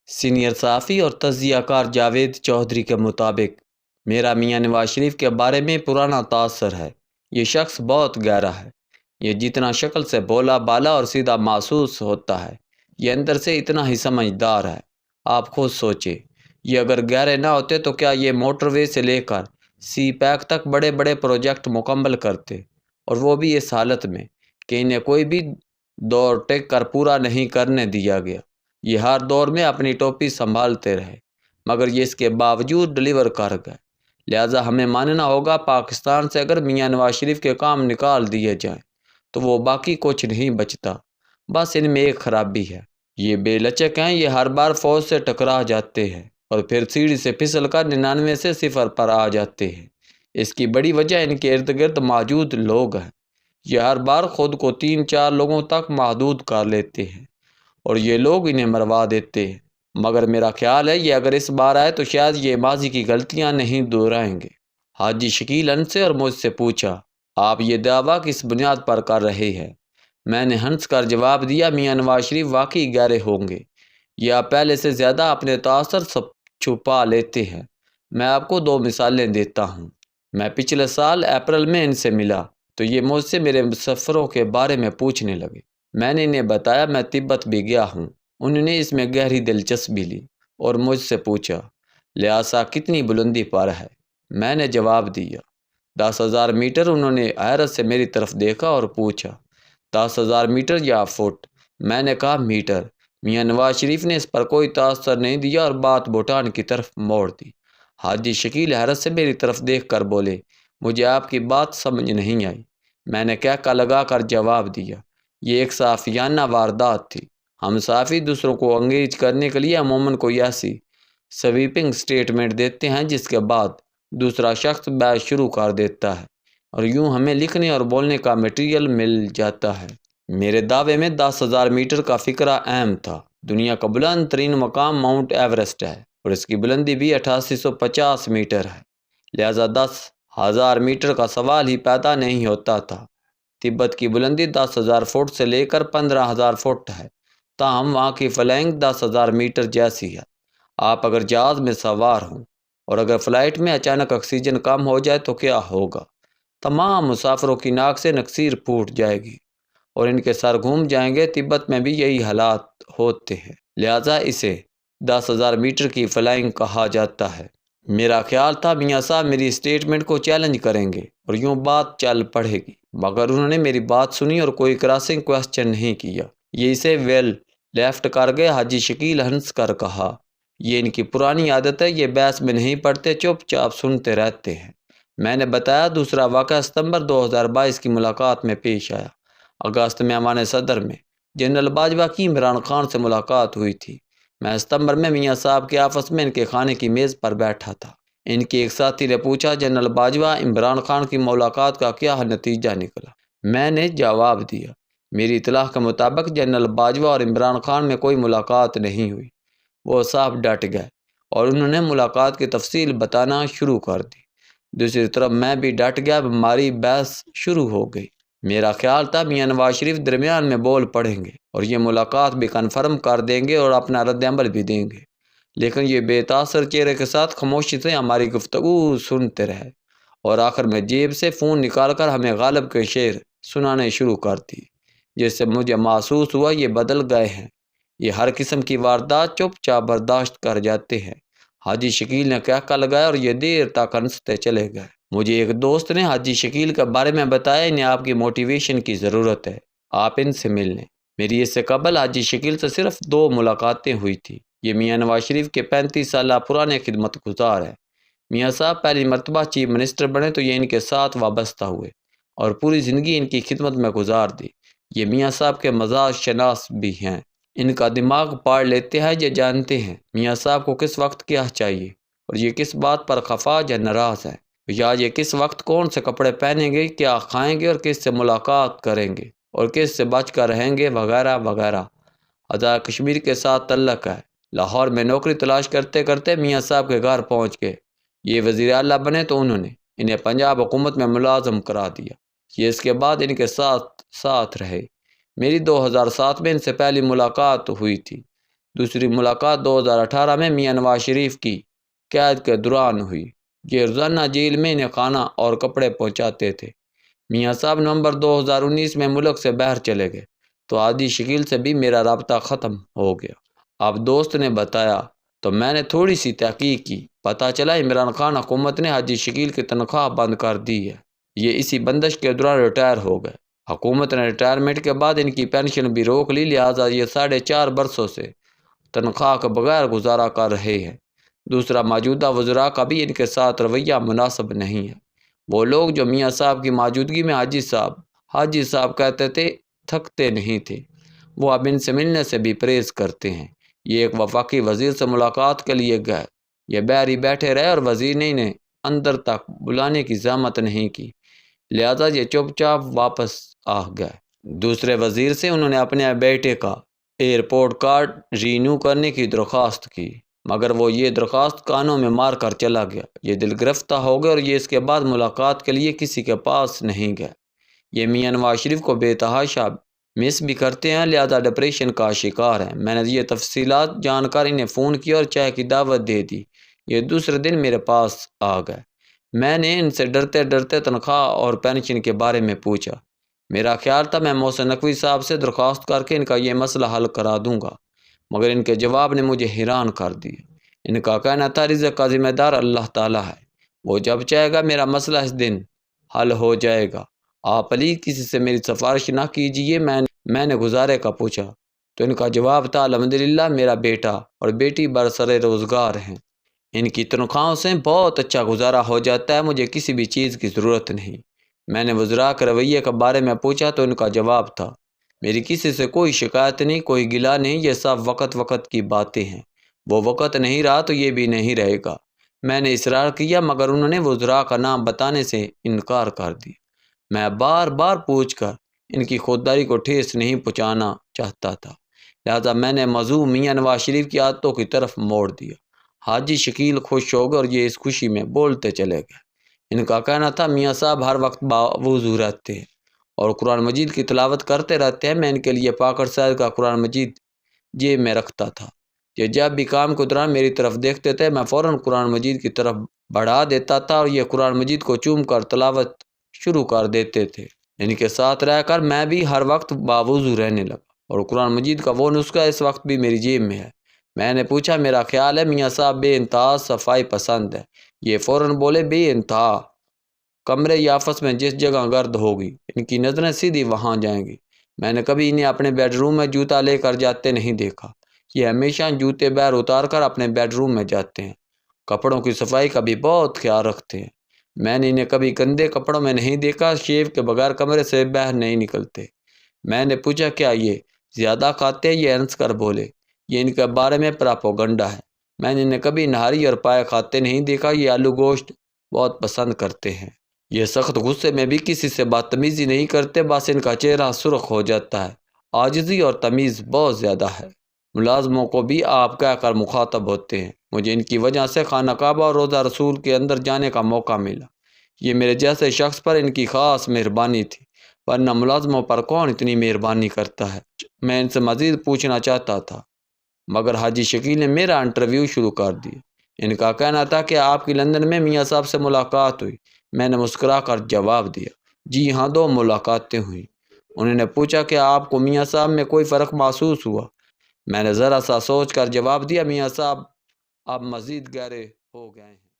Senior صحافی اور تجزیہ کار جاوید چودھری کے مطابق میرا میاں نواز شریف کے بارے میں پرانا تاثر ہے۔ یہ شخص بہت گہرا ہے۔ یہ جتنا شکل سے بولا بالا اور سیدھا محسوس ہوتا ہے، یہ اندر سے اتنا ہی سمجھدار ہے۔ آپ خود سوچیں، یہ اگر گہرے نہ ہوتے تو کیا یہ موٹر وے سے لے کر سی پیک تک بڑے بڑے پروجیکٹ مکمل کرتے، اور وہ بھی اس حالت میں کہ انہیں کوئی بھی دور ٹیک کر پورا نہیں کرنے دیا گیا۔ یہ ہر دور میں اپنی ٹوپی سنبھالتے رہے، مگر یہ اس کے باوجود ڈلیور کر گئے۔ لہٰذا ہمیں ماننا ہوگا پاکستان سے اگر میاں نواز شریف کے کام نکال دیے جائیں تو وہ باقی کچھ نہیں بچتا۔ بس ان میں ایک خرابی ہے، یہ بے لچک ہیں۔ یہ ہر بار فوج سے ٹکرا جاتے ہیں اور پھر سیڑھی سے پھسل کر 99 سے 0 پر آ جاتے ہیں۔ اس کی بڑی وجہ ان کے ارد گرد موجود لوگ ہیں۔ یہ ہر بار خود کو 3-4 لوگوں تک محدود کر لیتے ہیں اور یہ لوگ انہیں مروا دیتے ہیں۔ مگر میرا خیال ہے یہ اگر اس بار آئے تو شاید یہ ماضی کی غلطیاں نہیں دہرائیں گے۔ حاجی شکیل ہنس سے اور مجھ سے پوچھا، آپ یہ دعویٰ کس بنیاد پر کر رہے ہیں؟ میں نے ہنس کر جواب دیا، میاں نواز شریف واقعی گہرے ہوں گے، یہ آپ پہلے سے زیادہ اپنے تاثر سب چھپا لیتے ہیں۔ میں آپ کو 2 مثالیں دیتا ہوں۔ میں پچھلے سال اپریل میں ان سے ملا تو یہ مجھ سے میرے سفروں کے بارے میں پوچھنے لگے۔ میں نے انہیں بتایا میں تبت بھی گیا ہوں۔ انہوں نے اس میں گہری دلچسپی لی اور مجھ سے پوچھا، لہٰذا کتنی بلندی پر ہے؟ میں نے جواب دیا 10,000 میٹر۔ انہوں نے حیرت سے میری طرف دیکھا اور پوچھا، 10,000 میٹر یا فٹ؟ میں نے کہا میٹر۔ میاں نواز شریف نے اس پر کوئی تاثر نہیں دیا اور بات بھوٹان کی طرف موڑ دی۔ حاجی شکیل حیرت سے میری طرف دیکھ کر بولے، مجھے آپ کی بات سمجھ نہیں آئی۔ میں نے کہہ لگا کر جواب دیا، یہ ایک صحافیانہ واردات تھی۔ ہم صحافی دوسروں کو انگیج کرنے کے لیے عموماً کوئی ایسی سویپنگ سٹیٹمنٹ دیتے ہیں جس کے بعد دوسرا شخص بحث شروع کر دیتا ہے اور یوں ہمیں لکھنے اور بولنے کا میٹیریل مل جاتا ہے۔ میرے دعوے میں 10,000 میٹر کا فکرہ اہم تھا۔ دنیا کا بلند ترین مقام ماؤنٹ ایورسٹ ہے اور اس کی بلندی بھی 8850 میٹر ہے، لہذا 10,000 میٹر کا سوال ہی پیدا نہیں ہوتا تھا۔ تبت کی بلندی 10,000 فٹ سے لے کر 15,000 فٹ ہے، تاہم وہاں کی فلائنگ 10,000 میٹر جیسی ہے۔ آپ اگر جہاز میں سوار ہوں اور اگر فلائٹ میں اچانک آکسیجن کم ہو جائے تو کیا ہوگا؟ تمام مسافروں کی ناک سے نکسیر پھوٹ جائے گی اور ان کے سر گھوم جائیں گے۔ تبت میں بھی یہی حالات ہوتے ہیں، لہٰذا اسے 10,000 میٹر کی فلائنگ کہا جاتا ہے۔ میرا خیال تھا میاں صاحب میری اسٹیٹمنٹ کو چیلنج کریں گے اور یوں بات چل پڑے گی، مگر انہوں نے میری بات سنی اور کوئی کراسنگ کویسچن نہیں کیا۔ یہ اسے ویل لیفٹ کر گئے۔ حاجی شکیل ہنس کر کہا، یہ ان کی پرانی عادت ہے، یہ بحث میں نہیں پڑتے، چپ چاپ سنتے رہتے ہیں۔ میں نے بتایا دوسرا واقعہ ستمبر 2022 کی ملاقات میں پیش آیا۔ اگست میں ایوان صدر میں جنرل باجوہ کی عمران خان سے ملاقات ہوئی تھی۔ میں ستمبر میں میاں صاحب کے آفس میں ان کے کھانے کی میز پر بیٹھا تھا۔ ان کے ایک ساتھی نے پوچھا، جنرل باجوہ عمران خان کی ملاقات کا کیا نتیجہ نکلا؟ میں نے جواب دیا، میری اطلاع کے مطابق جنرل باجوہ اور عمران خان میں کوئی ملاقات نہیں ہوئی۔ وہ صاحب ڈٹ گئے اور انہوں نے ملاقات کی تفصیل بتانا شروع کر دی۔ دوسری طرف میں بھی ڈٹ گیا، ہماری بحث شروع ہو گئی۔ میرا خیال تھا میاں نواز شریف درمیان میں بول پڑیں گے اور یہ ملاقات بھی کنفرم کر دیں گے اور اپنا رد عمل بھی دیں گے، لیکن یہ بے تاثر چہرے کے ساتھ خاموشی سے ہماری گفتگو سنتے رہے اور آخر میں جیب سے فون نکال کر ہمیں غالب کے شعر سنانے شروع کر دی، جس سے مجھے محسوس ہوا یہ بدل گئے ہیں، یہ ہر قسم کی واردات چپ چاپ برداشت کر جاتے ہیں۔ حاجی شکیل نے کہہ لگایا اور یہ دیر تک ہنستے چلے گئے۔ مجھے ایک دوست نے حاجی شکیل کے بارے میں بتایا، انہیں آپ کی موٹیویشن کی ضرورت ہے، آپ ان سے مل لیں۔ میری اس سے قبل حاجی شکیل سے صرف 2 ملاقاتیں ہوئی تھی۔ یہ میاں نواز شریف کے 35 سالہ پرانے خدمت گزار ہیں۔ میاں صاحب پہلی مرتبہ چیف منسٹر بنے تو یہ ان کے ساتھ وابستہ ہوئے اور پوری زندگی ان کی خدمت میں گزار دی۔ یہ میاں صاحب کے مزاج شناس بھی ہیں، ان کا دماغ پاڑ لیتے ہیں، یہ جانتے ہیں میاں صاحب کو کس وقت کیا چاہیے اور یہ کس بات پر خفا یا ناراض ہیں، یا یہ کس وقت کون سے کپڑے پہنیں گے، کیا کھائیں گے اور کس سے ملاقات کریں گے اور کس سے بچ کر رہیں گے، وغیرہ وغیرہ۔ آزاد کشمیر کے ساتھ تعلق ہے۔ لاہور میں نوکری تلاش کرتے کرتے میاں صاحب کے گھر پہنچ گئے۔ یہ وزیر اعلیٰ بنے تو انہوں نے انہیں پنجاب حکومت میں ملازم کرا دیا۔ یہ اس کے بعد ان کے ساتھ رہے۔ میری 2007 میں ان سے پہلی ملاقات ہوئی تھی۔ دوسری ملاقات 2018 میں میاں نواز شریف کی قید کے دوران ہوئی۔ یہ روزانہ جیل میں انہیں کھانا اور کپڑے پہنچاتے تھے۔ میاں صاحب نومبر 2019 میں ملک سے باہر چلے گئے تو حاجی شکیل سے بھی میرا رابطہ ختم ہو گیا۔ اب دوست نے بتایا تو میں نے تھوڑی سی تحقیق کی، پتہ چلا عمران خان حکومت نے حاجی شکیل کی تنخواہ بند کر دی ہے۔ یہ اسی بندش کے دوران ریٹائر ہو گئے۔ حکومت نے ریٹائرمنٹ کے بعد ان کی پینشن بھی روک لی، لہٰذا یہ 4.5 برسوں سے تنخواہ کے بغیر گزارا کر رہے ہیں۔ دوسرا، موجودہ وزراء کا بھی ان کے ساتھ رویہ مناسب نہیں ہے۔ وہ لوگ جو میاں صاحب کی موجودگی میں حاجی صاحب کہتے تھے، تھکتے نہیں تھے، وہ اب ان سے ملنے سے بھی پرہیز کرتے ہیں۔ یہ ایک وفاقی وزیر سے ملاقات کے لیے گئے، یہ باہر ہی بیٹھے رہے اور وزیر نے انہیں اندر تک بلانے کی زحمت نہیں کی، لہٰذا یہ چپ چاپ واپس آ گئے۔ دوسرے وزیر سے انہوں نے اپنے بیٹے کا ایئرپورٹ کارڈ رینیو کرنے کی درخواست کی، مگر وہ یہ درخواست کانوں میں مار کر چلا گیا۔ یہ دل گرفتہ ہو گئے اور یہ اس کے بعد ملاقات کے لیے کسی کے پاس نہیں گئے۔ یہ میاں نواز شریف کو بے تحاشا مس بھی کرتے ہیں، لہذا ڈپریشن کا شکار ہیں۔ میں نے یہ تفصیلات جان کر انہیں فون کیا اور چائے کی دعوت دے دی۔ یہ دوسرے دن میرے پاس آ گئے۔ میں نے ان سے ڈرتے ڈرتے تنخواہ اور پینشن کے بارے میں پوچھا۔ میرا خیال تھا میں محسن نقوی صاحب سے درخواست کر کے ان کا یہ مسئلہ حل کرا دوں گا، مگر ان کے جواب نے مجھے حیران کر دیا۔ ان کا کہنا تھا رزق کا ذمہ دار اللہ تعالیٰ ہے، وہ جب چاہے گا میرا مسئلہ اس دن حل ہو جائے گا، آپ پلیز کسی سے میری سفارش نہ کیجیے۔ میں نے گزارے کا پوچھا تو ان کا جواب تھا الحمدللہ میرا بیٹا اور بیٹی برسر روزگار ہیں، ان کی تنخواہوں سے بہت اچھا گزارا ہو جاتا ہے، مجھے کسی بھی چیز کی ضرورت نہیں۔ میں نے وزراء کے رویے کے بارے میں پوچھا تو ان کا جواب تھا میری کسی سے کوئی شکایت نہیں، کوئی گلہ نہیں، یہ سب وقت کی باتیں ہیں، وہ وقت نہیں رہا تو یہ بھی نہیں رہے گا۔ میں نے اصرار کیا مگر انہوں نے وزراء کا نام بتانے سے انکار کر دیا۔ میں بار بار پوچھ کر ان کی خودداری کو ٹھیس نہیں پہنچانا چاہتا تھا، لہذا میں نے موضوع میاں نواز شریف کی عادتوں کی طرف موڑ دیا۔ حاجی شکیل خوش ہو گئے اور یہ اس خوشی میں بولتے چلے گئے۔ ان کا کہنا تھا میاں صاحب ہر وقت باوضو رہتے ہیں اور قرآن مجید کی تلاوت کرتے رہتے ہیں۔ میں ان کے لیے پاکر سائز کا قرآن مجید جیب میں رکھتا تھا، یہ جب بھی کام کے دوران میری طرف دیکھتے تھے میں فوراً قرآن مجید کی طرف بڑھا دیتا تھا اور یہ قرآن مجید کو چوم کر تلاوت شروع کر دیتے تھے۔ ان کے ساتھ رہ کر میں بھی ہر وقت باوضو رہنے لگا اور قرآن مجید کا وہ نسخہ اس وقت بھی میری جیب میں ہے۔ میں نے پوچھا میرا خیال ہے میاں صاحب بے انتہا صفائی پسند ہے۔ یہ فوراً بولے بے انتہا، کمرے یا آفس میں جس جگہ گرد ہوگی ان کی نظریں سیدھی وہاں جائیں گی۔ میں نے کبھی انہیں اپنے بیڈ روم میں جوتا لے کر جاتے نہیں دیکھا، یہ ہمیشہ جوتے باہر اتار کر اپنے بیڈ روم میں جاتے ہیں۔ کپڑوں کی صفائی کا بھی بہت خیال رکھتے ہیں، میں نے انہیں کبھی گندے کپڑوں میں نہیں دیکھا، شیو کے بغیر کمرے سے باہر نہیں نکلتے۔ میں نے پوچھا کیا یہ زیادہ کھاتے ہیں؟ یہ ہنس کر بولے یہ ان کے بارے میں پراپوگنڈا ہے، میں نے انہیں کبھی نہاری اور پائے کھاتے نہیں دیکھا، یہ آلو گوشت بہت پسند کرتے ہیں۔ یہ سخت غصے میں بھی کسی سے بدتمیزی نہیں کرتے، بس ان کا چہرہ سرخ ہو جاتا ہے، عاجزی اور تمیز بہت زیادہ ہے۔ ملازموں کو بھی آپ کہہ کر مخاطب ہوتے ہیں، مجھے ان کی وجہ سے خانہ کعبہ اور روضہ رسول کے اندر جانے کا موقع ملا، یہ میرے جیسے شخص پر ان کی خاص مہربانی تھی، ورنہ ملازموں پر کون اتنی مہربانی کرتا ہے۔ میں ان سے مزید پوچھنا چاہتا تھا مگر حاجی شکیل نے میرا انٹرویو شروع کر دیا۔ ان کا کہنا تھا کہ آپ کی لندن میں میاں صاحب سے ملاقات ہوئی؟ میں نے مسکرا کر جواب دیا جی ہاں، 2 ملاقاتیں ہوئیں۔ انہوں نے پوچھا کہ آپ کو میاں صاحب میں کوئی فرق محسوس ہوا؟ میں نے ذرا سا سوچ کر جواب دیا میاں صاحب اب مزید گہرے ہو گئے ہیں۔